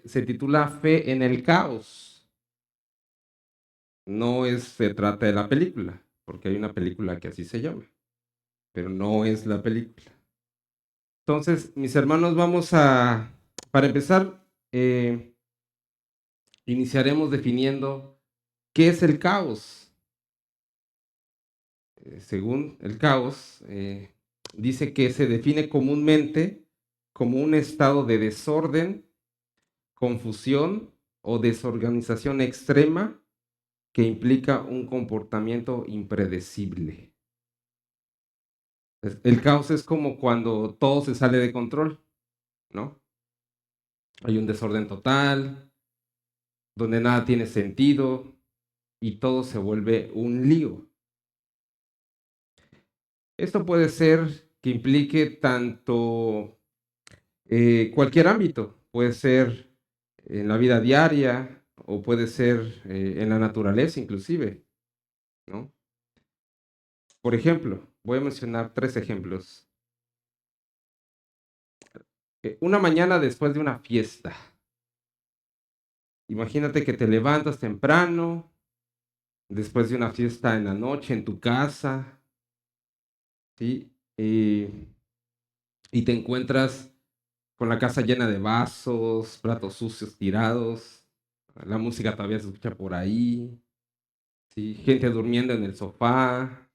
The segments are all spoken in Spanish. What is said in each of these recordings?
se titula Fe en el caos. Se trata de la película, porque hay una película que así se llama, pero no es la película. Entonces, mis hermanos, para empezar, iniciaremos definiendo qué es el caos. Según el caos, dice que se define comúnmente como un estado de desorden, confusión o desorganización extrema que implica un comportamiento impredecible. El caos es como cuando todo se sale de control, ¿no? Hay un desorden total, donde nada tiene sentido y todo se vuelve un lío. Esto puede ser que implique tanto cualquier ámbito, puede ser en la vida diaria o puede ser en la naturaleza inclusive, ¿no? Por ejemplo, voy a mencionar 3 ejemplos. Una mañana después de una fiesta. Imagínate que te levantas temprano, después de una fiesta en la noche en tu casa, ¿sí? Y te encuentras con la casa llena de vasos, platos sucios tirados, la música todavía se escucha por ahí, ¿sí? Gente durmiendo en el sofá,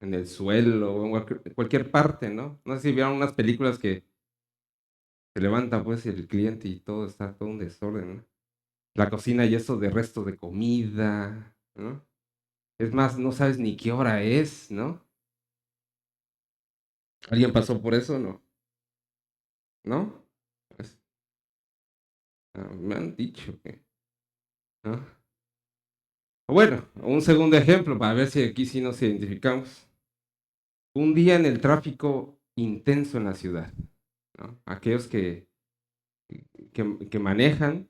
en el suelo, o en cualquier parte, ¿no? No sé si vieron unas películas que se levanta pues el cliente y todo está todo un desorden, ¿no? La cocina y eso de restos de comida, ¿no? Es más, no sabes ni qué hora es, ¿no? ¿Alguien pasó por eso o no? ¿No? Pues, me han dicho que, ¿no? Bueno, un segundo ejemplo para ver si aquí sí nos identificamos. Un día en el tráfico intenso en la ciudad, ¿no? Aquellos que manejan,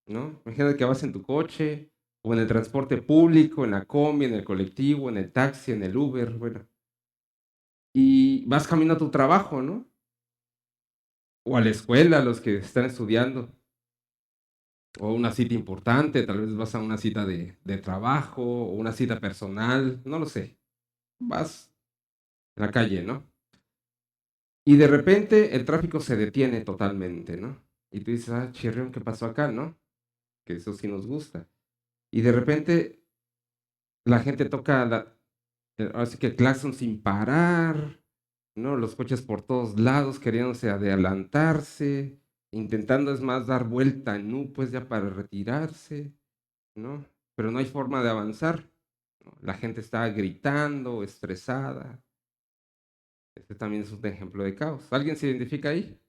¿no? Imagínate que vas en tu coche o en el transporte público, en la combi, en el colectivo, en el taxi, en el Uber, bueno, y vas camino a tu trabajo, ¿no? O a la escuela, los que están estudiando, o una cita importante, tal vez vas a una cita de trabajo o una cita personal, no lo sé. Vas en la calle, ¿no? Y de repente el tráfico se detiene totalmente, ¿no? Y tú dices, ah, chirrión, ¿qué pasó acá, no? Que eso sí nos gusta. Y de repente la gente toca así que el claxon sin parar, ¿no? Los coches por todos lados queriéndose adelantarse, intentando es más dar vuelta en U, pues ya para retirarse, ¿no? Pero no hay forma de avanzar, ¿no? La gente está gritando, estresada. Este también es un ejemplo de caos. ¿Alguien se identifica ahí?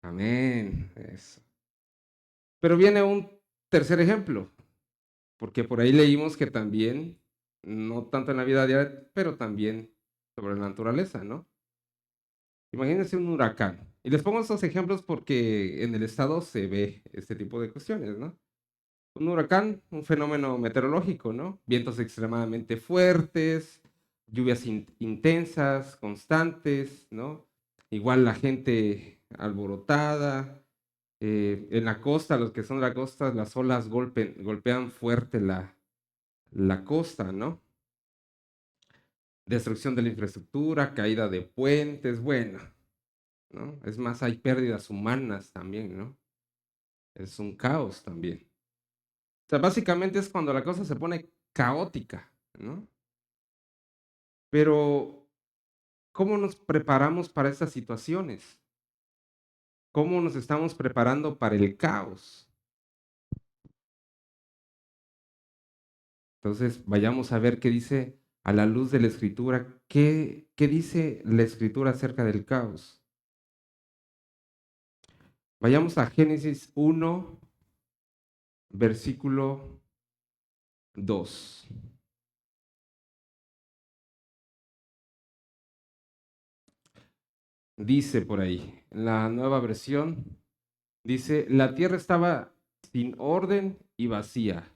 Amén. Eso. Pero viene un tercer ejemplo, porque por ahí leímos que también, no tanto en la vida diaria, pero también sobre la naturaleza, ¿no? Imagínense un huracán. Y les pongo estos ejemplos porque en el estado se ve este tipo de cuestiones, ¿no? Un huracán, un fenómeno meteorológico, ¿no? Vientos extremadamente fuertes, lluvias intensas, constantes, ¿no? Igual la gente alborotada. En la costa, los que son de la costa, las olas golpean fuerte la costa, ¿no? Destrucción de la infraestructura, caída de puentes, bueno, ¿no? Es más, hay pérdidas humanas también, ¿no? Es un caos también. O sea, básicamente es cuando la cosa se pone caótica, ¿no? Pero, ¿cómo nos preparamos para estas situaciones? ¿Cómo nos estamos preparando para el caos? Entonces, vayamos a ver qué dice a la luz de la escritura, qué dice la escritura acerca del caos. Vayamos a Génesis 1, versículo 2. Dice por ahí, en la nueva versión, dice, la tierra estaba sin orden y vacía,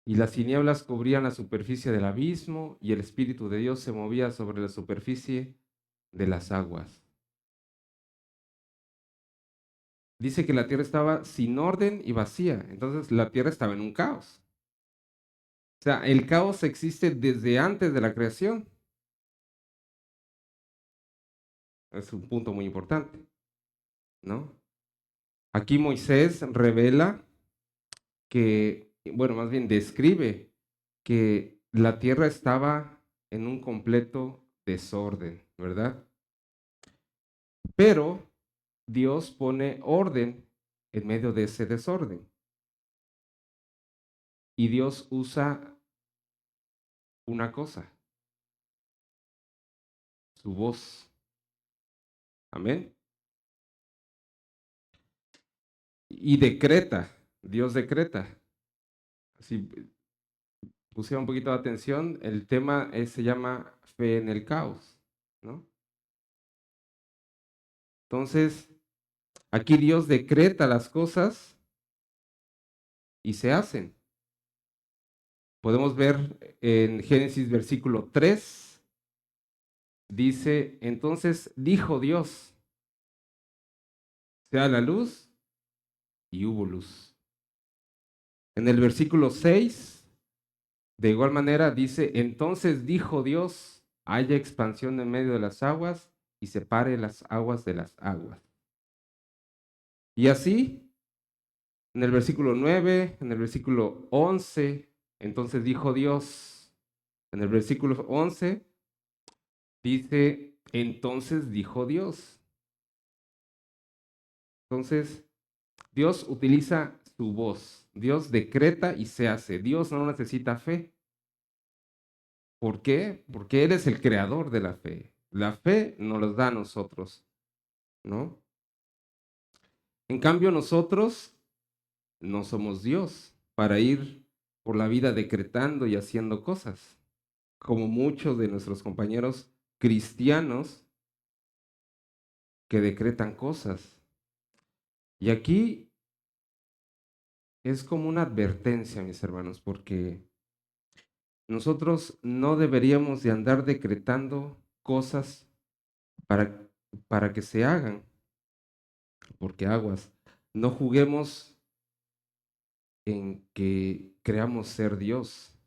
y las tinieblas cubrían la superficie del abismo, y el Espíritu de Dios se movía sobre la superficie de las aguas. dice que la tierra estaba sin orden y vacía. Entonces la tierra estaba en un caos. O sea, el caos existe desde antes de la creación. Es un punto muy importante, ¿no? Aquí Moisés revela que, bueno, más bien describe que la tierra estaba en un completo desorden, ¿verdad? Pero Dios pone orden en medio de ese desorden. Y Dios usa una cosa, su voz. Amén. Y decreta, Dios decreta. Si pusiera un poquito de atención, el tema se llama fe en el caos, ¿no? Entonces, aquí Dios decreta las cosas y se hacen. Podemos ver en Génesis versículo 3, dice, entonces dijo Dios, sea la luz y hubo luz. En el versículo 6, de igual manera dice, entonces dijo Dios, haya expansión en medio de las aguas y separe las aguas de las aguas. Y así, en el versículo 9, en el versículo 11, entonces dijo Dios, en el versículo 11, dice, entonces dijo Dios. Entonces, Dios utiliza su voz. Dios decreta y se hace. Dios no necesita fe. ¿Por qué? Porque Él es el creador de la fe. La fe nos la da a nosotros, ¿no? En cambio, nosotros no somos Dios para ir por la vida decretando y haciendo cosas, como muchos de nuestros compañeros cristianos que decretan cosas. Y aquí es como una advertencia, mis hermanos, porque nosotros no deberíamos de andar decretando cosas para, para que se hagan, porque aguas, no juguemos en que creamos ser Dios.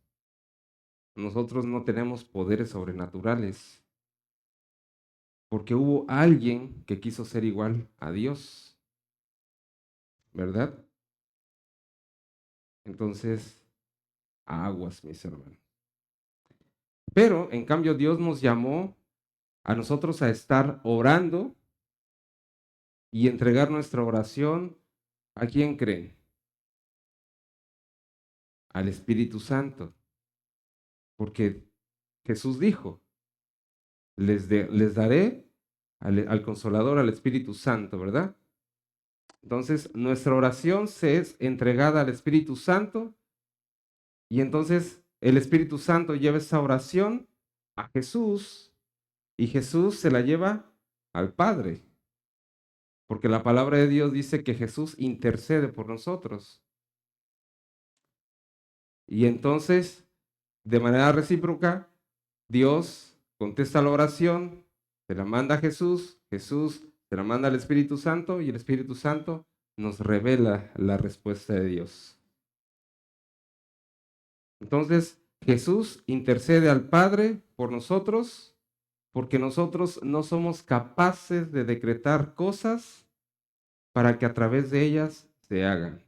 Nosotros no tenemos poderes sobrenaturales, porque hubo alguien que quiso ser igual a Dios, ¿verdad? Entonces, aguas, mis hermanos. Pero, en cambio, Dios nos llamó a nosotros a estar orando y entregar nuestra oración. ¿A quién creen? Al Espíritu Santo. Porque Jesús dijo, les daré al Consolador, al Espíritu Santo, ¿verdad? Entonces, nuestra oración se es entregada al Espíritu Santo y entonces el Espíritu Santo lleva esa oración a Jesús y Jesús se la lleva al Padre, porque la palabra de Dios dice que Jesús intercede por nosotros. Y entonces, de manera recíproca, Dios contesta la oración, se la manda a Jesús, Jesús se la manda al Espíritu Santo y el Espíritu Santo nos revela la respuesta de Dios. Entonces, Jesús intercede al Padre por nosotros porque nosotros no somos capaces de decretar cosas para que a través de ellas se hagan.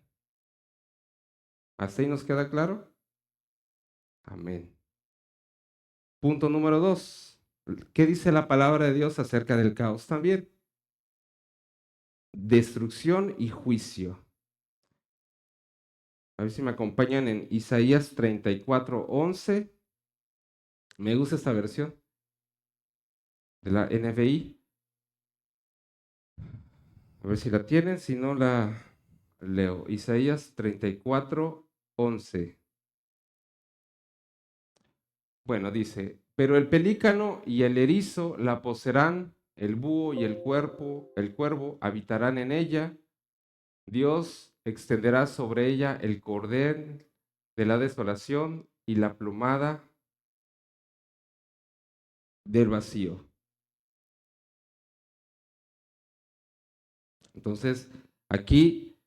¿Hasta ahí nos queda claro? Amén. Punto número 2. ¿Qué dice la palabra de Dios acerca del caos también? Destrucción y juicio. A ver si me acompañan en Isaías 34:11. Me gusta esta versión de la NBI. A ver si la tienen, si no la leo. Isaías 34:11. Bueno, dice, pero el pelícano y el erizo la poseerán, el búho y el cuervo habitarán en ella. Dios extenderá sobre ella el cordel de la desolación y la plumada del vacío. Entonces, Aquí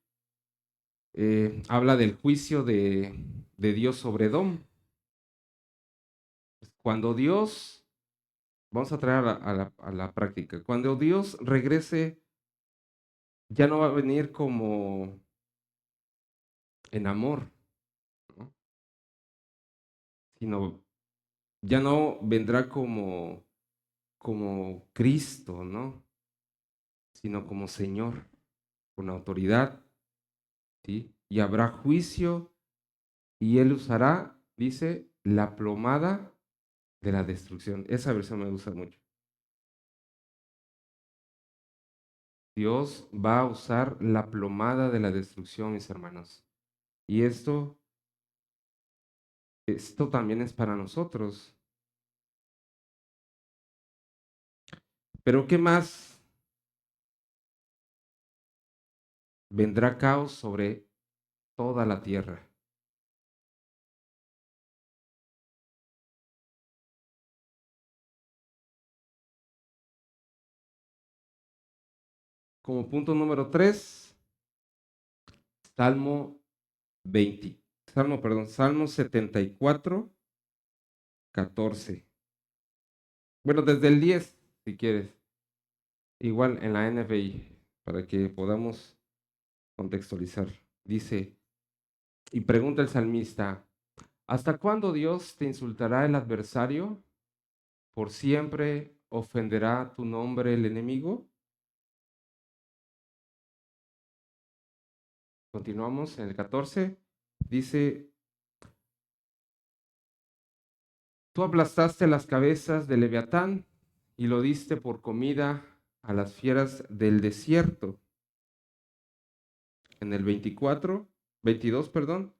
habla del juicio de Dios sobre Edom. Cuando Dios, vamos a traer a la práctica, cuando Dios regrese, ya no va a venir como en amor, ¿no? Sino ya no vendrá como Cristo, ¿no? Sino como Señor, con autoridad, ¿sí? Y habrá juicio y Él usará, dice, la plomada de la destrucción. Esa versión me gusta mucho. Dios va a usar la plomada de la destrucción, mis hermanos. Y esto también es para nosotros. Pero ¿qué más? Vendrá caos sobre toda la tierra. Como punto número 3, Salmo 20, Salmo 74, 14. Bueno, desde el 10, si quieres, igual en la NBI, para que podamos contextualizar. Dice, y pregunta el salmista, ¿hasta cuándo Dios te insultará el adversario? ¿Por siempre ofenderá tu nombre el enemigo? Continuamos en el 14. Dice, tú aplastaste las cabezas de Leviatán y lo diste por comida a las fieras del desierto. En el 22, perdón,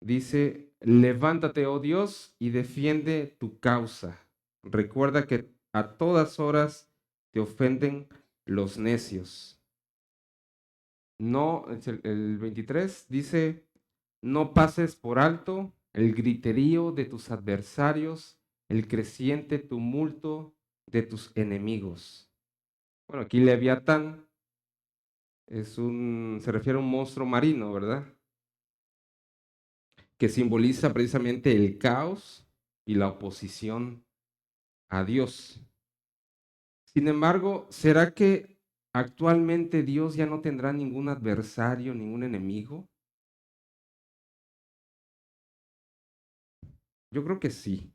dice, levántate, oh Dios, y defiende tu causa. Recuerda que a todas horas te ofenden los necios. No, el 23 dice, no pases por alto el griterío de tus adversarios, el creciente tumulto de tus enemigos. Bueno, aquí Leviatán se refiere a un monstruo marino, ¿verdad? Que simboliza precisamente el caos y la oposición a Dios. Sin embargo, ¿será que actualmente Dios ya no tendrá ningún adversario, ningún enemigo? Yo creo que sí.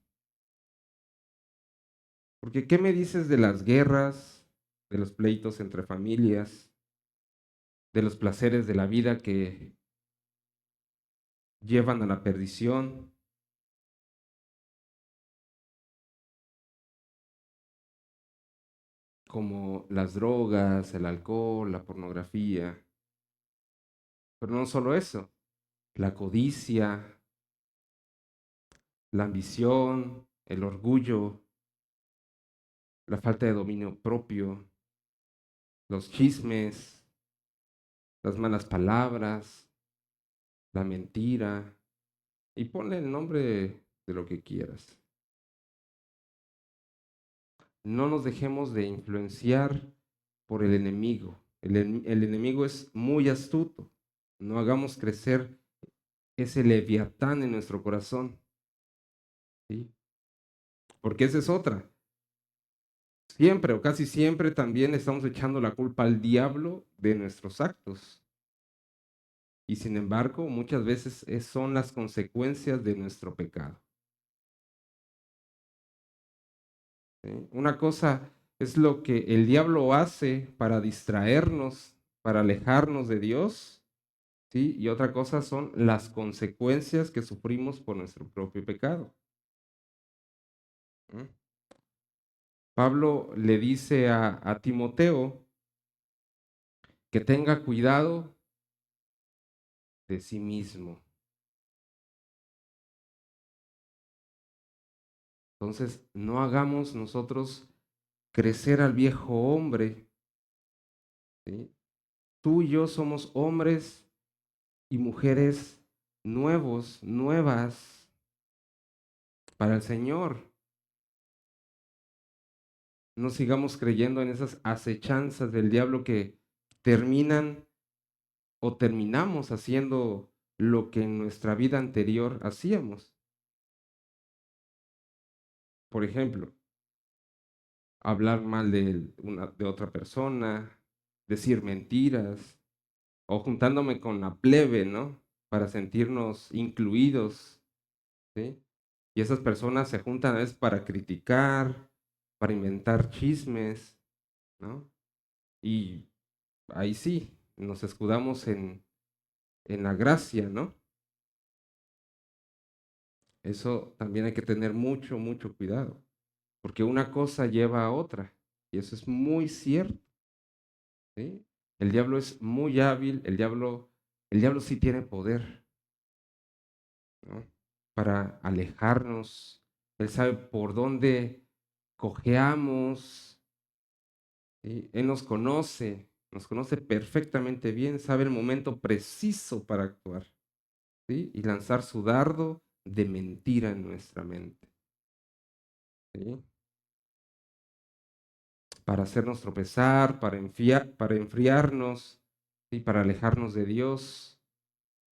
Porque ¿qué me dices de las guerras, de los pleitos entre familias, de los placeres de la vida que llevan a la perdición, como las drogas, el alcohol, la pornografía? Pero no solo eso, la codicia, la ambición, el orgullo, la falta de dominio propio, los chismes, las malas palabras, la mentira, y ponle el nombre de lo que quieras. No nos dejemos de influenciar por el enemigo. El enemigo es muy astuto. No hagamos crecer ese leviatán en nuestro corazón, ¿sí? Porque esa es otra. Siempre o casi siempre también estamos echando la culpa al diablo de nuestros actos. Y sin embargo, muchas veces son las consecuencias de nuestro pecado. ¿Sí? Una cosa es lo que el diablo hace para distraernos, para alejarnos de Dios, ¿sí? Y otra cosa son las consecuencias que sufrimos por nuestro propio pecado. ¿Mm? Pablo le dice a Timoteo que tenga cuidado de sí mismo. Entonces, no hagamos nosotros crecer al viejo hombre, ¿sí? Tú y yo somos hombres y mujeres nuevos, nuevas para el Señor. No sigamos creyendo en esas acechanzas del diablo que terminan o terminamos haciendo lo que en nuestra vida anterior hacíamos. Por ejemplo, hablar mal de otra persona, decir mentiras, o juntándome con la plebe, ¿no? Para sentirnos incluidos, ¿sí? Y esas personas se juntan a veces para criticar, para inventar chismes, ¿no? Y ahí sí, nos escudamos en la gracia, ¿no? Eso también hay que tener mucho, mucho cuidado, porque una cosa lleva a otra, y eso es muy cierto, ¿sí? El diablo es muy hábil, el diablo sí tiene poder, ¿no? Para alejarnos, él sabe por dónde cojeamos, ¿sí? Él nos conoce perfectamente bien, sabe el momento preciso para actuar, ¿sí? Y lanzar su dardo de mentira en nuestra mente, ¿sí? Para hacernos tropezar, para enfriarnos, ¿sí? Para alejarnos de Dios.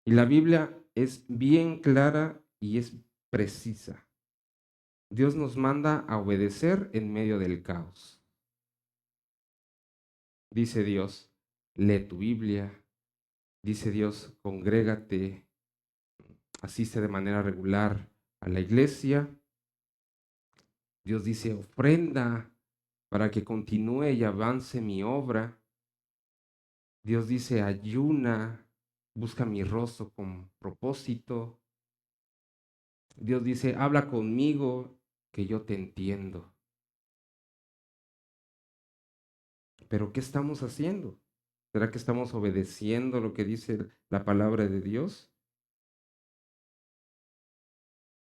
Y la Biblia es bien clara y es precisa. Dios nos manda a obedecer en medio del caos. Dice Dios, lee tu Biblia. Dice Dios, congrégate, asiste de manera regular a la iglesia. Dios dice, ofrenda para que continúe y avance mi obra. Dios dice, ayuna, busca mi rostro con propósito. Dios dice, habla conmigo, que yo te entiendo. Pero ¿qué estamos haciendo? ¿Será que estamos obedeciendo lo que dice la palabra de Dios?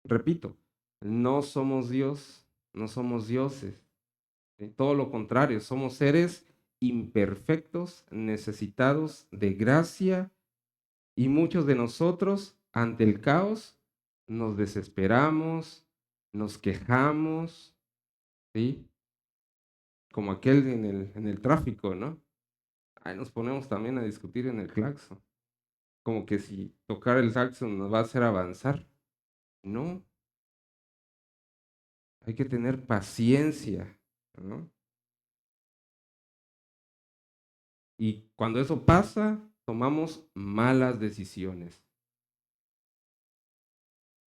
Repito, no somos Dios, no somos dioses. ¿Sí? Todo lo contrario, somos seres imperfectos, necesitados de gracia, y muchos de nosotros ante el caos nos desesperamos, nos quejamos, ¿sí? Como aquel en el tráfico, ¿no? Ahí nos ponemos también a discutir en el claxon, como que si tocar el claxon nos va a hacer avanzar. No, hay que tener paciencia, ¿no? Y cuando eso pasa, tomamos malas decisiones.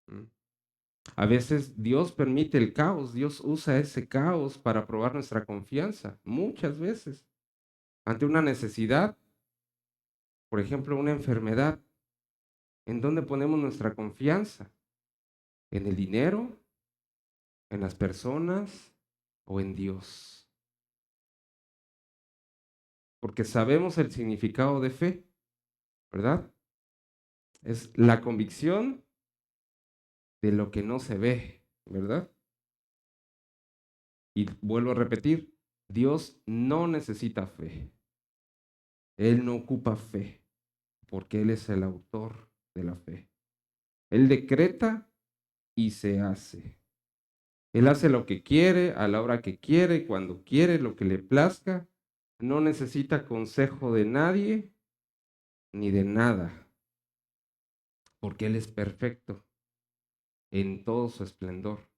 ¿Mm? A veces Dios permite el caos, Dios usa ese caos para probar nuestra confianza, muchas veces. Ante una necesidad, por ejemplo, una enfermedad, ¿en dónde ponemos nuestra confianza? ¿En el dinero? ¿En las personas? ¿O en Dios? Porque sabemos el significado de fe, ¿verdad? Es la convicción de lo que no se ve, ¿verdad? Y vuelvo a repetir, Dios no necesita fe. Él no ocupa fe, porque Él es el autor de la fe. Él decreta y se hace. Él hace lo que quiere, a la hora que quiere, cuando quiere, lo que le plazca. No necesita consejo de nadie ni de nada, porque Él es perfecto en todo su esplendor.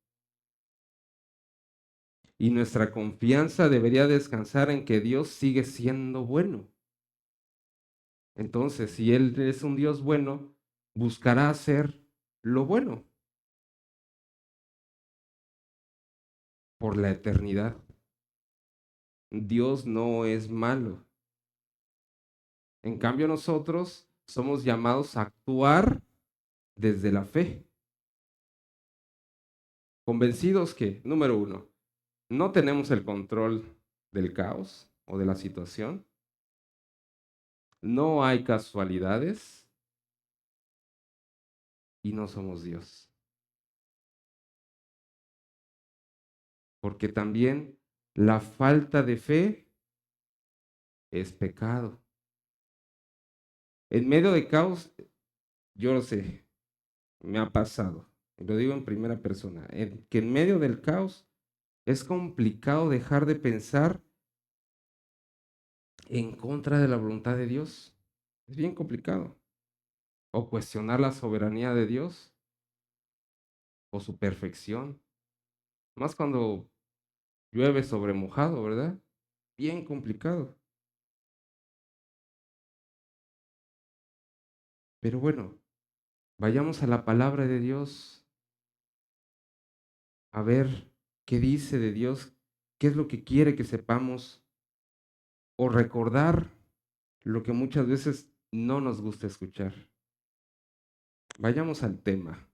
Y nuestra confianza debería descansar en que Dios sigue siendo bueno. Entonces, si Él es un Dios bueno, buscará hacer lo bueno por la eternidad. Dios no es malo. En cambio, nosotros somos llamados a actuar desde la fe, convencidos que, número uno, no tenemos el control del caos o de la situación, no hay casualidades y no somos Dios. Porque también la falta de fe es pecado. En medio de caos, yo lo sé, me ha pasado, y lo digo en primera persona, que en medio del caos es complicado dejar de pensar en contra de la voluntad de Dios. Es bien complicado. O cuestionar la soberanía de Dios o su perfección. Más cuando llueve sobre mojado, ¿verdad? Bien complicado. Pero bueno, vayamos a la palabra de Dios a ver qué dice de Dios, qué es lo que quiere que sepamos o recordar lo que muchas veces no nos gusta escuchar. Vayamos al tema.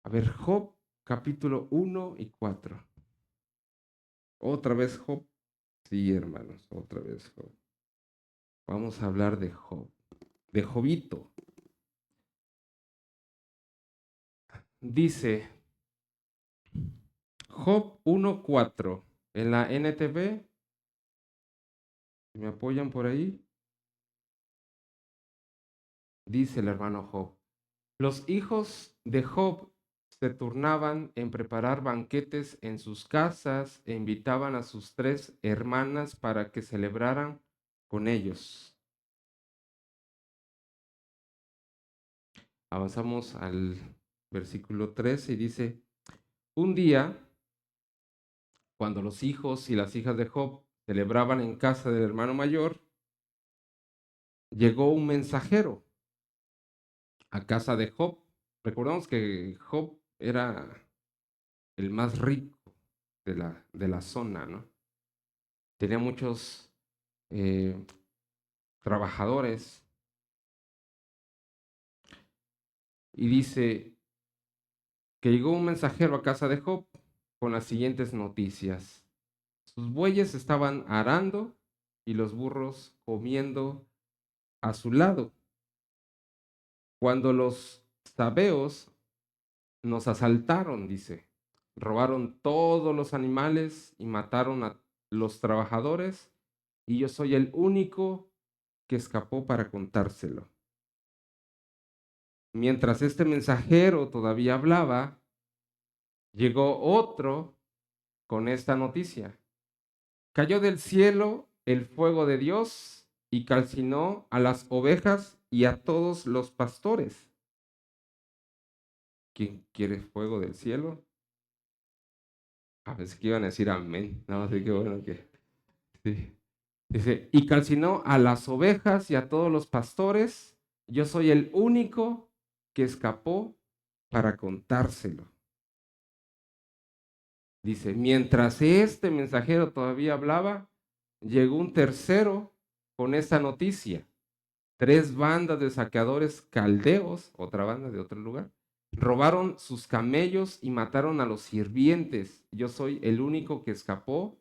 A ver, Job capítulo 1 y 4. Otra vez Job. Sí, hermanos, otra vez Job. Vamos a hablar de Job, de Jobito. Dice Job 1:4 en la NTV. ¿Me apoyan por ahí? Dice el hermano Job. Los hijos de Job se turnaban en preparar banquetes en sus casas e invitaban a sus 3 hermanas para que celebraran con ellos. Avanzamos al versículo 13 y dice, un día, cuando los hijos y las hijas de Job celebraban en casa del hermano mayor, llegó un mensajero a casa de Job. Recordamos que Job era el más rico de la zona, ¿no? Tenía muchos eh, trabajadores y dice que llegó un mensajero a casa de Job con las siguientes noticias. Sus bueyes estaban arando y los burros comiendo a su lado. Cuando los sabeos nos asaltaron, dice, robaron todos los animales y mataron a los trabajadores, y yo soy el único que escapó para contárselo. Mientras este mensajero todavía hablaba, llegó otro con esta noticia. Cayó del cielo el fuego de Dios y calcinó a las ovejas y a todos los pastores. ¿Quién quiere fuego del cielo? A veces que iban a decir amén. No, así que bueno que sí. Dice, y calcinó a las ovejas y a todos los pastores. Yo soy el único que escapó para contárselo. Dice, mientras este mensajero todavía hablaba, llegó un tercero con esta noticia. 3 bandas de saqueadores caldeos, otra banda de otro lugar, robaron sus camellos y mataron a los sirvientes. Yo soy el único que escapó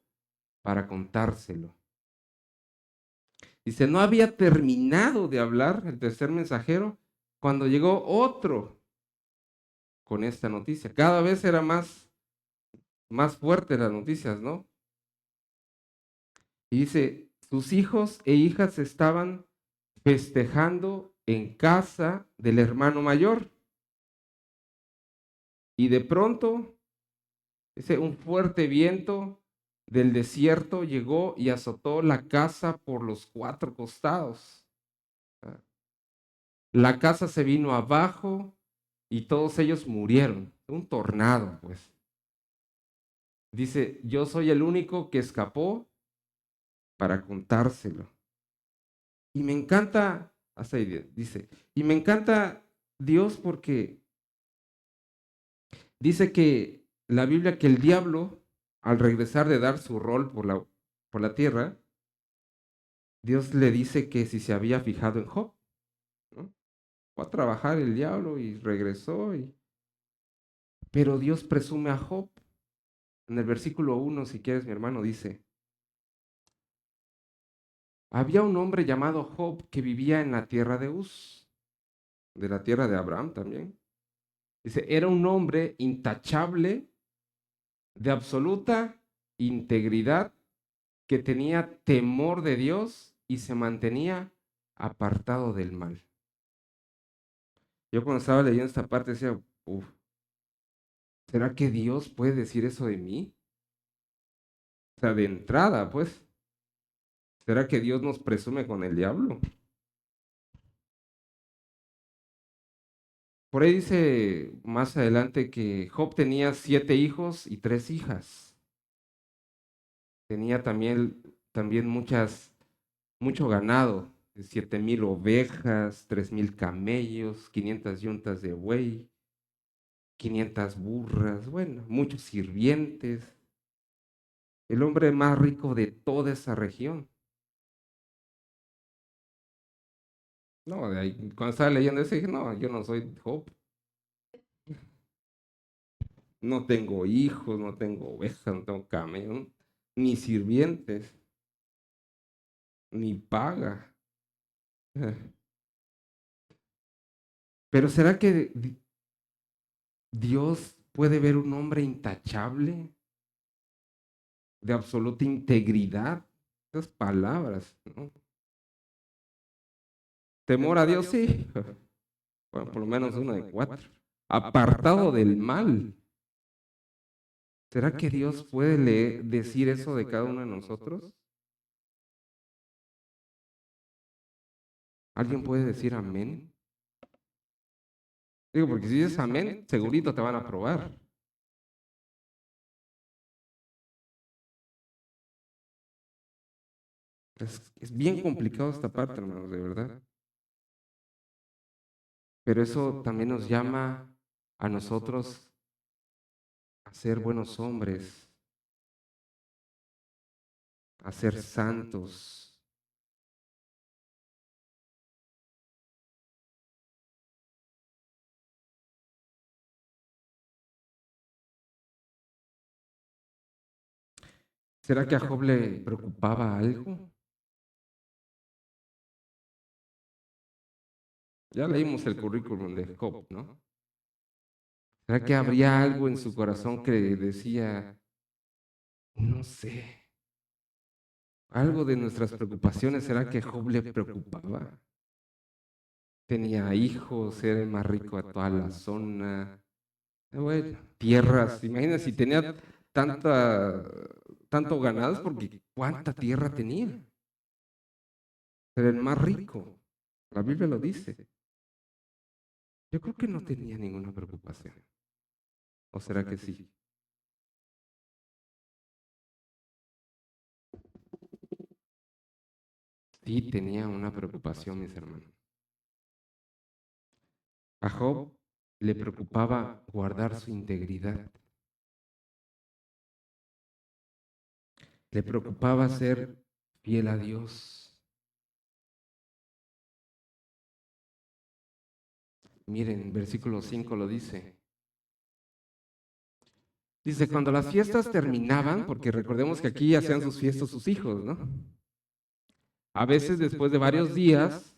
para contárselo. Dice, no había terminado de hablar el tercer mensajero cuando llegó otro con esta noticia. Cada vez era más fuerte las noticias, ¿no? Y dice, sus hijos e hijas estaban festejando en casa del hermano mayor. Y de pronto, dice, un fuerte viento del desierto llegó y azotó la casa por los 4 costados. La casa se vino abajo y todos ellos murieron. Un tornado, pues. Dice, yo soy el único que escapó para contárselo. Y me encanta, hasta ahí dice, y me encanta Dios porque dice que la Biblia que el diablo, al regresar de dar su rol por la tierra, Dios le dice que si se había fijado en Job, ¿no? Fue a trabajar el diablo y regresó, pero Dios presume a Job. En el versículo 1, si quieres, mi hermano, dice, había un hombre llamado Job que vivía en la tierra de Uz, de la tierra de Abraham también. Dice, era un hombre intachable, de absoluta integridad, que tenía temor de Dios y se mantenía apartado del mal. Yo cuando estaba leyendo esta parte decía, uff, ¿será que Dios puede decir eso de mí? O sea, de entrada, pues. ¿Será que Dios nos presume con el diablo? Por ahí dice más adelante que Job tenía 7 hijos y 3 hijas. Tenía también mucho ganado, 7,000 ovejas, 3,000 camellos, 500 yuntas de buey, 500 burras, bueno, muchos sirvientes. El hombre más rico de toda esa región. No, de ahí, cuando estaba leyendo eso dije, no, yo no soy Job, no tengo hijos, no tengo ovejas, no tengo camellos, ni sirvientes, ni paga. Pero ¿será que Dios puede ver un hombre intachable, de absoluta integridad? Esas palabras, ¿no? Temor a Dios, sí. Bueno, por lo menos uno de 4. Apartado del mal. ¿Será que Dios puede decir eso de cada uno de nosotros? ¿Alguien puede decir amén? Digo, porque si dices amén, segurito te van a probar. Es bien complicado esta parte, hermanos, de verdad. Pero eso también nos llama a nosotros a ser buenos hombres, a ser santos. ¿Será que a Job le preocupaba algo? Ya leímos el currículum de Job, ¿no? ¿Será que habría algo en su corazón que decía, no sé, algo de nuestras preocupaciones? ¿Será que a Job le preocupaba? Tenía hijos, era el más rico de toda la zona. Bueno, tierras, imagínate si tenía tanto ganado, es porque ¿cuánta tierra tenía? Era el más rico. La Biblia lo dice. Yo creo que no tenía ninguna preocupación. ¿O será que sí? Sí, tenía una preocupación, mis hermanos. A Job le preocupaba guardar su integridad. Le preocupaba ser fiel a Dios. Miren, versículo 5 lo dice. Dice, cuando las fiestas terminaban, porque recordemos que aquí hacían sus fiestas sus hijos, ¿no? A veces después de varios días,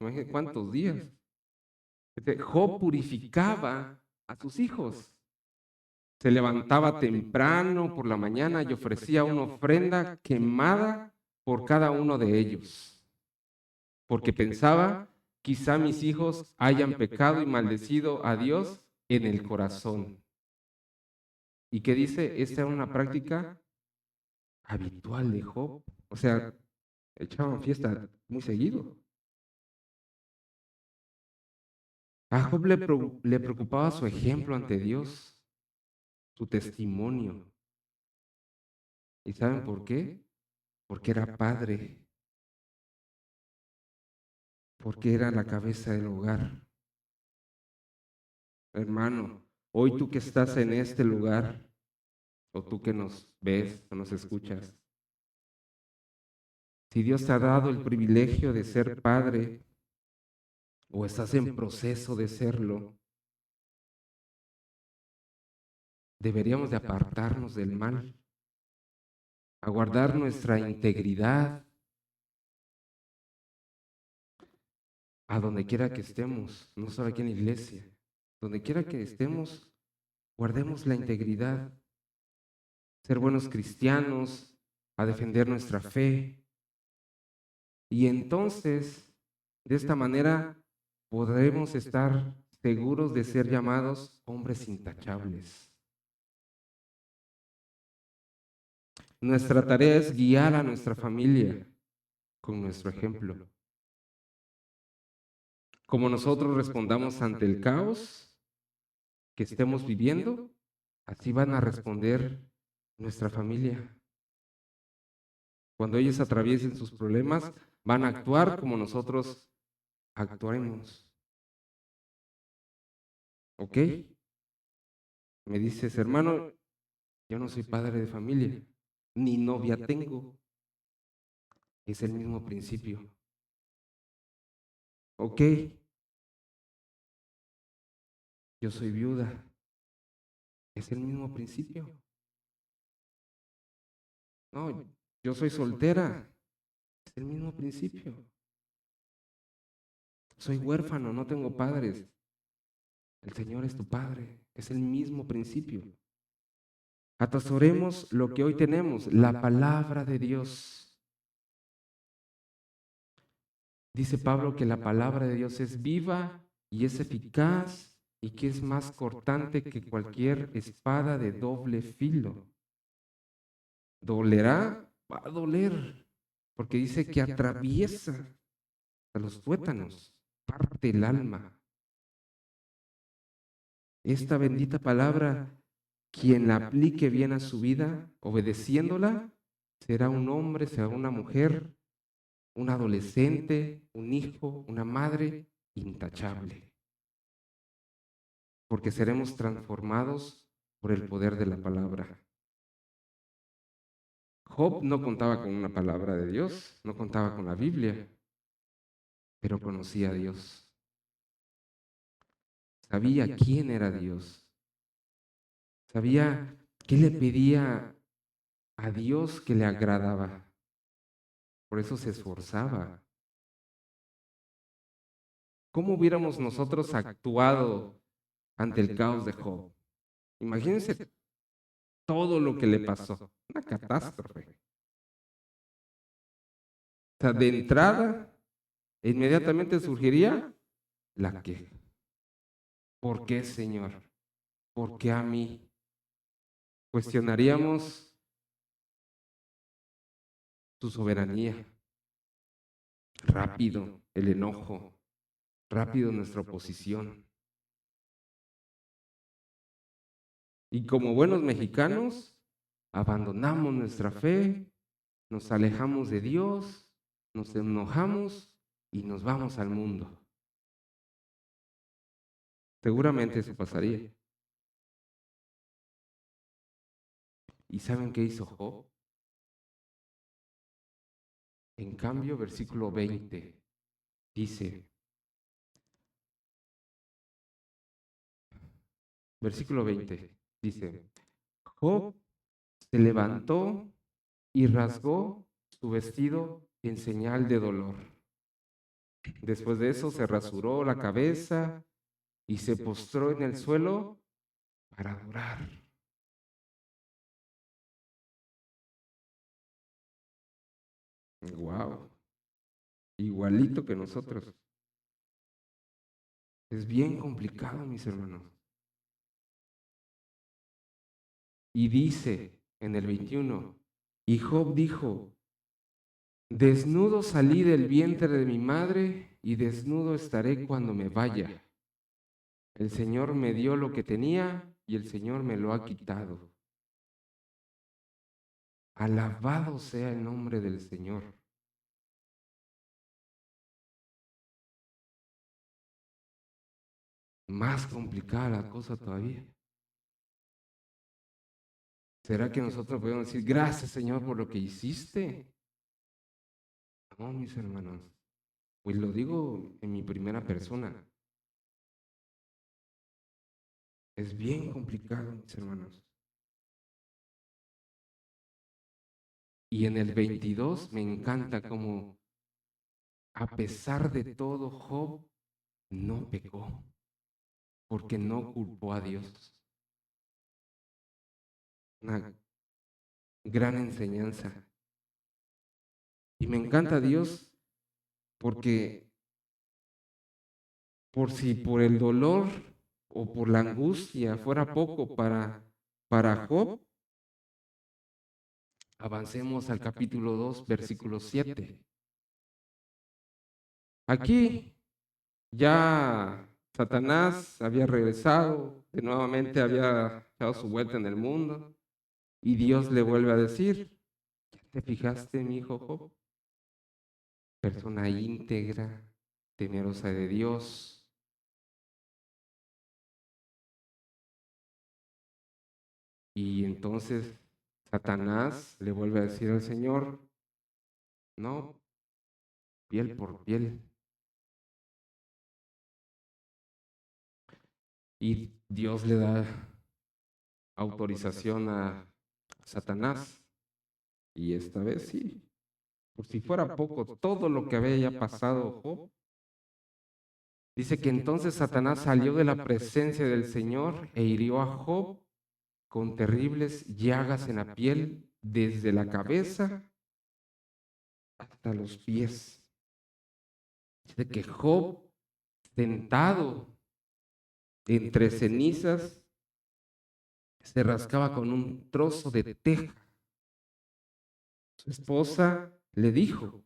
imagínate cuántos días, Job purificaba a sus hijos. Se levantaba temprano por la mañana y ofrecía una ofrenda quemada por cada uno de ellos, porque pensaba, quizá mis hijos hayan pecado y maldecido a Dios en el corazón. ¿Y qué dice? Esta era una práctica habitual de Job. O sea, echaban fiesta muy seguido. A Job le preocupaba su ejemplo ante Dios, su testimonio. ¿Y saben por qué? Porque era padre, porque era la cabeza del hogar. Hermano, hoy tú que estás en este lugar, o tú que nos ves o nos escuchas, si Dios te ha dado el privilegio de ser padre, o estás en proceso de serlo, deberíamos de apartarnos del mal, a guardar nuestra integridad a donde quiera que estemos, no solo aquí en la iglesia, donde quiera que estemos, guardemos la integridad, ser buenos cristianos, a defender nuestra fe. Y entonces, de esta manera, podremos estar seguros de ser llamados hombres intachables. Nuestra tarea es guiar a nuestra familia, con nuestro ejemplo. Como nosotros respondamos ante el caos que estemos viviendo, así van a responder nuestra familia. Cuando ellos atraviesen sus problemas, van a actuar como nosotros actuaremos. ¿Ok? Me dices, hermano, yo no soy padre de familia, ni novia tengo. Es el mismo principio. ¿Ok? Yo soy viuda. Es el mismo principio. No, yo soy soltera. Es el mismo principio. Soy huérfano, no tengo padres. El Señor es tu Padre. Es el mismo principio. Atesoremos lo que hoy tenemos, la palabra de Dios. Dice Pablo que la palabra de Dios es viva y es eficaz y que es más cortante que cualquier espada de doble filo. ¿Dolerá? Va a doler, porque dice que atraviesa a los tuétanos, parte el alma. Esta bendita palabra, quien la aplique bien a su vida, obedeciéndola, será un hombre, será una mujer, un adolescente, un hijo, una madre intachable. Porque seremos transformados por el poder de la palabra. Job no contaba con una palabra de Dios, no contaba con la Biblia, pero conocía a Dios. Sabía quién era Dios. Sabía qué le pedía a Dios que le agradaba. Por eso se esforzaba. ¿Cómo hubiéramos nosotros actuado ante el caos de Job? Imagínense todo lo que le pasó. Una catástrofe. O sea, de entrada, inmediatamente surgiría la queja. ¿Por qué, Señor? ¿Por qué a mí? Cuestionaríamos su soberanía. Rápido el enojo, rápido nuestra oposición. Y como buenos mexicanos, abandonamos nuestra fe, nos alejamos de Dios, nos enojamos y nos vamos al mundo. Seguramente eso pasaría. ¿Y saben qué hizo Job? En cambio, versículo 20 dice, versículo 20 dice, Job se levantó y rasgó su vestido en señal de dolor. Después de eso se rasuró la cabeza y se postró en el suelo para adorar. Wow, igualito que nosotros. Es bien complicado, mis hermanos. Y dice en el 21, y Job dijo, desnudo salí del vientre de mi madre y desnudo estaré cuando me vaya. El Señor me dio lo que tenía y el Señor me lo ha quitado. Alabado sea el nombre del Señor. Más complicada la cosa todavía. ¿Será que nosotros podemos decir, gracias Señor por lo que hiciste? No, mis hermanos. Pues lo digo en mi primera persona. Es bien complicado, mis hermanos. Y en el 22 me encanta como, a pesar de todo, Job no pecó, porque no culpó a Dios. Una gran enseñanza. Y me encanta Dios porque por si por el dolor o por la angustia fuera poco para Job, avancemos al capítulo 2, versículo 7. Aquí ya Satanás había regresado, de nuevamente había dado su vuelta en el mundo, y Dios le vuelve a decir, ¿te fijaste, mi hijo Job? Persona íntegra, temerosa de Dios. Y entonces Satanás le vuelve a decir al Señor, no, piel por piel. Y Dios le da autorización a Satanás. Y esta vez sí, por si fuera poco, todo lo que había ya pasado Job. Dice que entonces Satanás salió de la presencia del Señor e hirió a Job con terribles llagas en la piel, desde la cabeza hasta los pies. Dice que Job, sentado entre cenizas, se rascaba con un trozo de teja. Su esposa le dijo,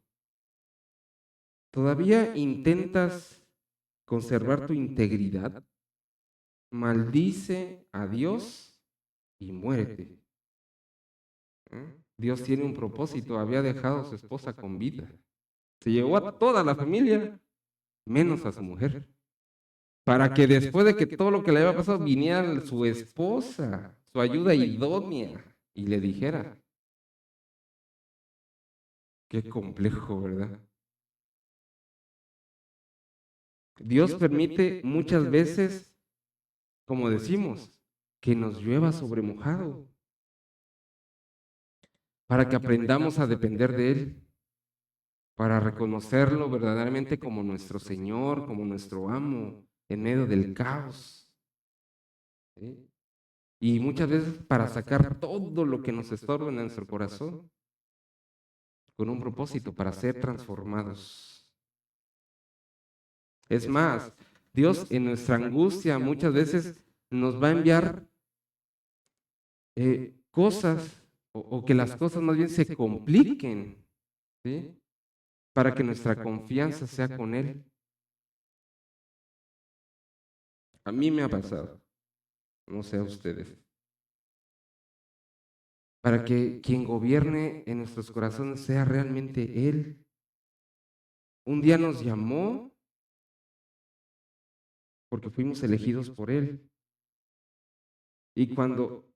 ¿todavía intentas conservar tu integridad? Maldice a Dios y muérete. Dios tiene un propósito, había dejado a su esposa con vida. Se llevó a toda la familia, menos a su mujer, para que después de que todo lo que le había pasado viniera su esposa, su ayuda idónea, y le dijera, qué complejo, ¿verdad? Dios permite muchas veces, como decimos, que nos llueva sobre mojado, para que aprendamos a depender de Él, para reconocerlo verdaderamente como nuestro Señor, como nuestro amo, en medio del caos. ¿Sí? Y muchas veces para sacar todo lo que nos estorba en nuestro corazón, con un propósito, para ser transformados. Es más, Dios en nuestra angustia muchas veces nos va a enviar cosas o que las cosas más bien se compliquen, ¿sí? Para que nuestra confianza sea con Él. A mí me ha pasado, no sé a ustedes, para que quien gobierne en nuestros corazones sea realmente Él. Un día nos llamó porque fuimos elegidos por Él. Y cuando,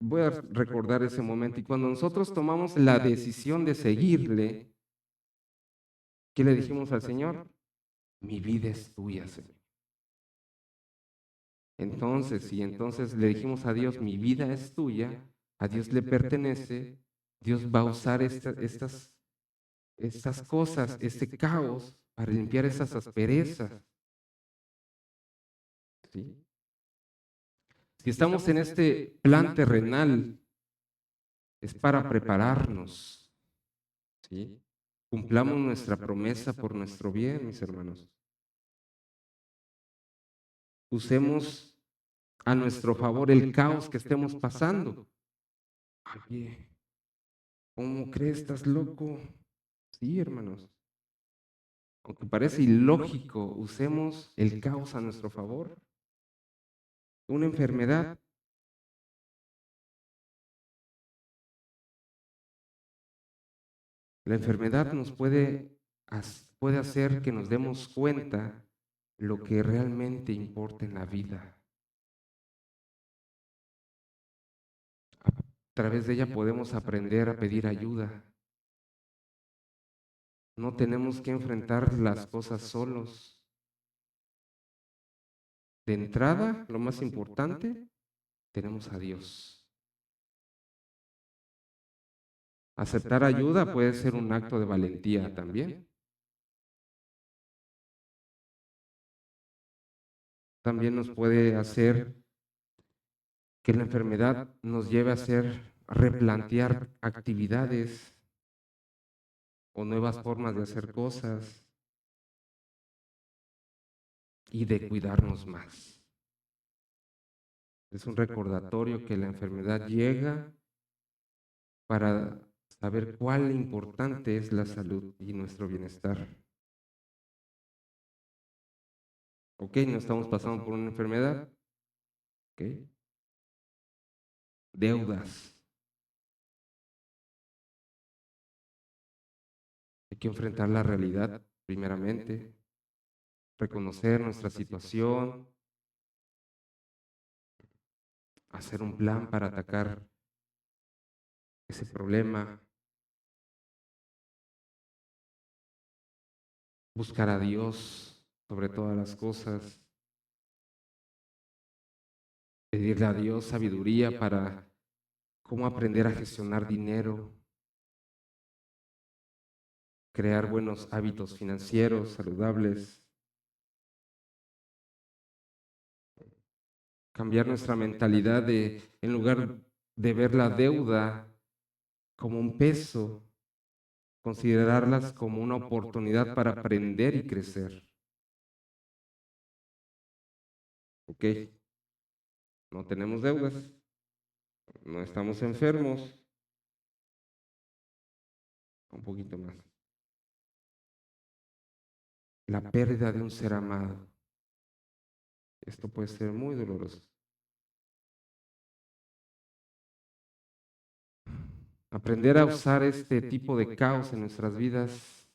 voy a recordar ese momento, y cuando nosotros tomamos la decisión de seguirle, ¿qué le dijimos al Señor? Mi vida es tuya, Señor. Entonces, y entonces le dijimos a Dios, mi vida es tuya, a Dios le pertenece, Dios va a usar estas cosas, este caos, para limpiar esas asperezas. ¿Sí? Si estamos en este plan terrenal, es para prepararnos. ¿Sí? Cumplamos nuestra promesa por nuestro bien, mis hermanos. Usemos a nuestro favor el caos que estemos pasando. Oye, ¿cómo crees? ¿Estás loco? Sí, hermanos. Aunque parece ilógico, usemos el caos a nuestro favor. Una enfermedad. La enfermedad nos puede hacer que nos demos cuenta lo que realmente importa en la vida. A través de ella podemos aprender a pedir ayuda. No tenemos que enfrentar las cosas solos. De entrada, lo más importante, tenemos a Dios. Aceptar ayuda puede ser un acto de valentía también. También nos puede hacer que la enfermedad nos lleve a hacer replantear actividades o nuevas formas de hacer cosas y de cuidarnos más. Es un recordatorio que la enfermedad llega para saber cuál importante es la salud y nuestro bienestar. Ok, no estamos pasando por una enfermedad. Ok, deudas. Hay que enfrentar la realidad primeramente, reconocer nuestra situación, hacer un plan para atacar ese problema, buscar a Dios sobre todas las cosas, pedirle a Dios sabiduría para cómo aprender a gestionar dinero, crear buenos hábitos financieros saludables, cambiar nuestra mentalidad de, en lugar de ver la deuda como un peso, considerarlas como una oportunidad para aprender y crecer. ¿Ok? No tenemos deudas, no estamos enfermos, un poquito más. La pérdida de un ser amado. Esto puede ser muy doloroso. Aprender a usar este tipo de caos en nuestras vidas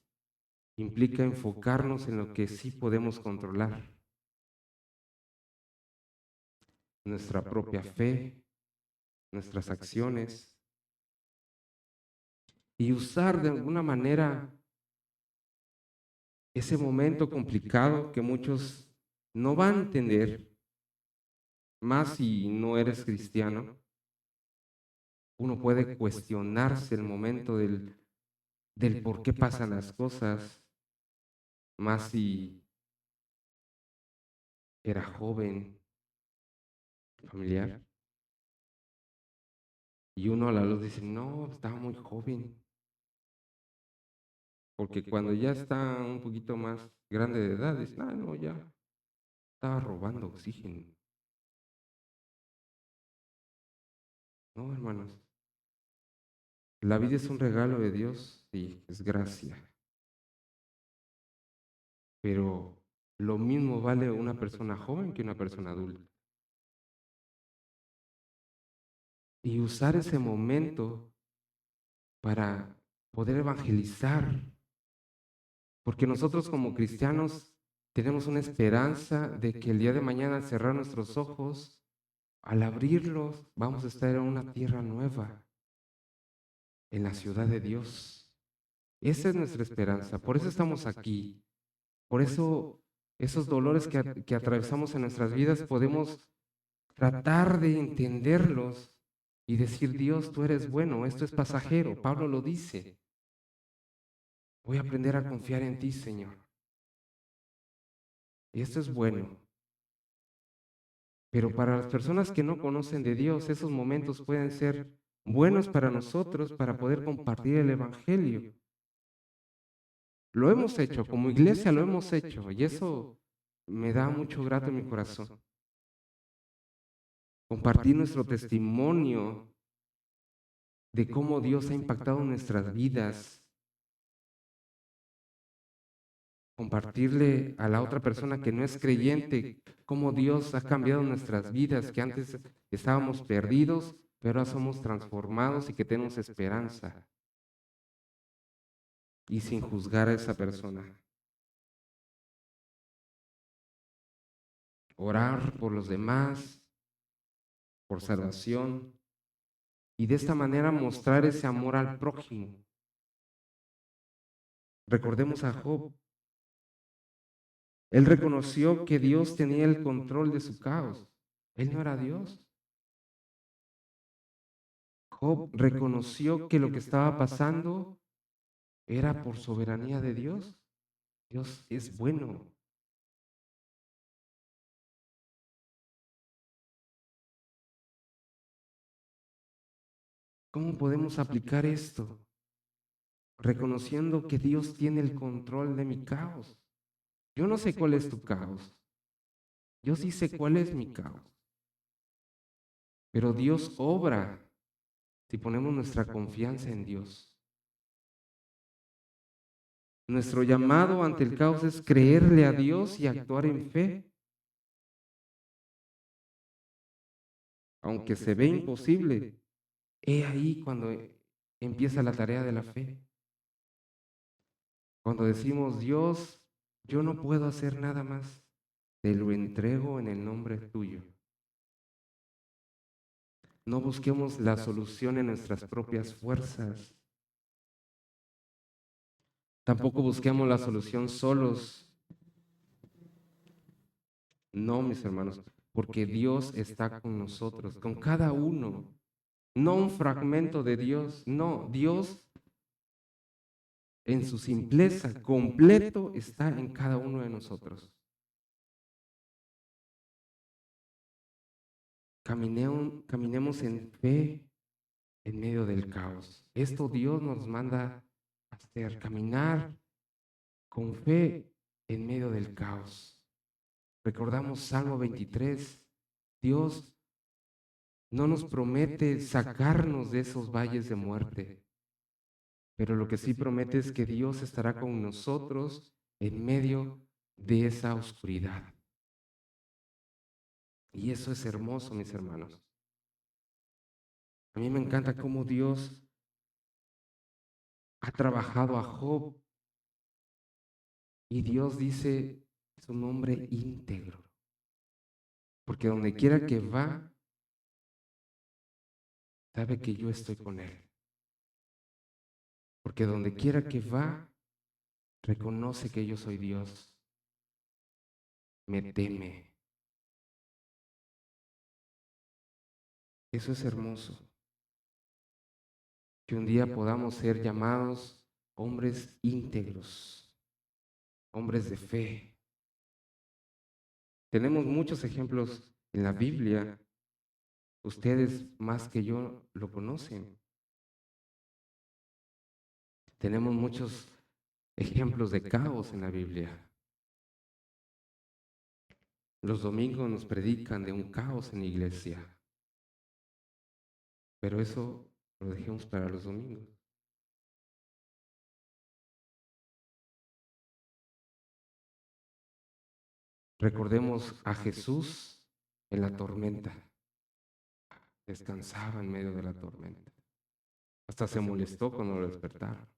implica enfocarnos en lo que sí podemos controlar. Nuestra propia fe, nuestras acciones, y usar de alguna manera ese momento complicado que muchos no van a entender, más si no eres cristiano. Uno puede cuestionarse el momento del por qué pasan las cosas, más si era joven, familiar, y uno a la luz dice, no, estaba muy joven, porque cuando ya está un poquito más grande de edad, dice, no, no, ya estaba robando oxígeno. No, hermanos, la vida es un regalo de Dios, sí, es gracia, pero lo mismo vale una persona joven que una persona adulta. Y usar ese momento para poder evangelizar, porque nosotros como cristianos tenemos una esperanza de que el día de mañana al cerrar nuestros ojos, al abrirlos, vamos a estar en una tierra nueva, en la ciudad de Dios. Esa es nuestra esperanza, por eso estamos aquí, por eso esos dolores que atravesamos en nuestras vidas podemos tratar de entenderlos y decir, Dios, tú eres bueno, esto es pasajero, Pablo lo dice. Voy a aprender a confiar en ti, Señor. Y esto es bueno. Pero para las personas que no conocen de Dios, esos momentos pueden ser buenos para nosotros para poder compartir el Evangelio. Lo hemos hecho, como iglesia lo hemos hecho, y eso me da mucho grato en mi corazón. Compartir nuestro testimonio de cómo Dios ha impactado nuestras vidas, compartirle a la otra persona que no es creyente cómo Dios ha cambiado nuestras vidas, que antes estábamos perdidos, pero ahora somos transformados y que tenemos esperanza. Y sin juzgar a esa persona. Orar por los demás, por salvación, y de esta manera mostrar ese amor al prójimo. Recordemos a Job. Él reconoció que Dios tenía el control de su caos. Él no era Dios. Job reconoció que lo que estaba pasando era por soberanía de Dios. Dios es bueno. ¿Cómo podemos aplicar esto? Reconociendo que Dios tiene el control de mi caos. Yo no sé cuál es tu caos. Yo sí sé cuál es mi caos. Pero Dios obra si ponemos nuestra confianza en Dios. Nuestro llamado ante el caos es creerle a Dios y actuar en fe. aunque se ve imposible, he ahí cuando empieza la tarea de la fe. Cuando decimos, Dios, yo no puedo hacer nada más, te lo entrego en el nombre tuyo. No busquemos la solución en nuestras propias fuerzas. Tampoco busquemos la solución solos. No, mis hermanos, porque Dios está con nosotros, con cada uno. No un fragmento de Dios, no, Dios en su simpleza completo está en cada uno de nosotros. Caminemos en fe en medio del caos. Esto Dios nos manda a hacer, caminar con fe en medio del caos. Recordamos Salmo 23. Dios no nos promete sacarnos de esos valles de muerte, pero lo que sí promete es que Dios estará con nosotros en medio de esa oscuridad. Y eso es hermoso, mis hermanos. A mí me encanta cómo Dios ha trabajado a Job y Dios dice es un hombre íntegro, porque donde quiera que va, sabe que yo estoy con él. Porque donde quiera que va, reconoce que yo soy Dios. Me teme. Eso es hermoso. Que un día podamos ser llamados hombres íntegros, hombres de fe. Tenemos muchos ejemplos en la Biblia. Ustedes más que yo lo conocen. Tenemos muchos ejemplos de caos en la Biblia. Los domingos nos predican de un caos en la iglesia, pero eso lo dejemos para los domingos. Recordemos a Jesús en la tormenta. Descansaba en medio de la tormenta. Hasta se molestó cuando lo despertaron.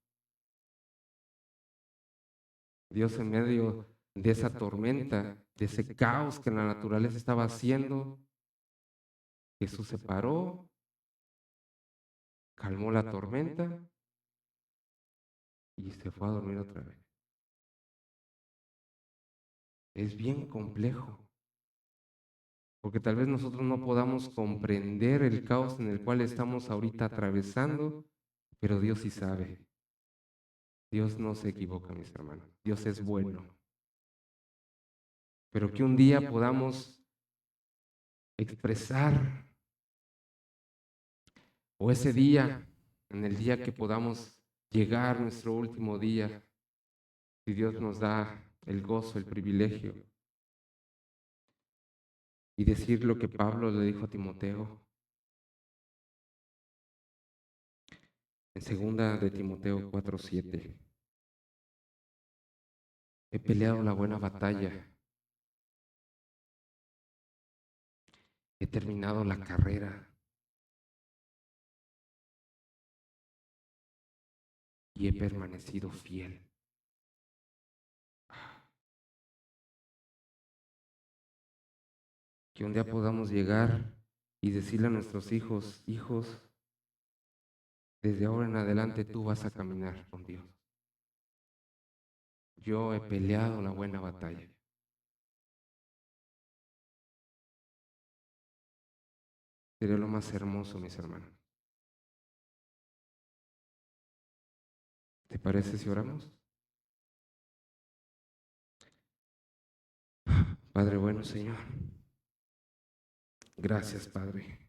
Dios en medio de esa tormenta, de ese caos que la naturaleza estaba haciendo, Jesús se paró, calmó la tormenta y se fue a dormir otra vez. Es bien complejo, porque tal vez nosotros no podamos comprender el caos en el cual estamos ahorita atravesando, pero Dios sí sabe. Dios no se equivoca, mis hermanos. Dios es bueno. Pero que un día podamos expresar, o ese día, en el día que podamos llegar nuestro último día, si Dios nos da el gozo, el privilegio, y decir lo que Pablo le dijo a Timoteo, en segunda de Timoteo 4:7. He peleado la buena batalla, he terminado la carrera y he permanecido fiel. Que un día podamos llegar y decirle a nuestros hijos, hijos, desde ahora en adelante tú vas a caminar con Dios. Yo he peleado la buena batalla. Sería lo más hermoso, mis hermanos. ¿Te parece si oramos? Padre bueno, Señor. Gracias, Padre.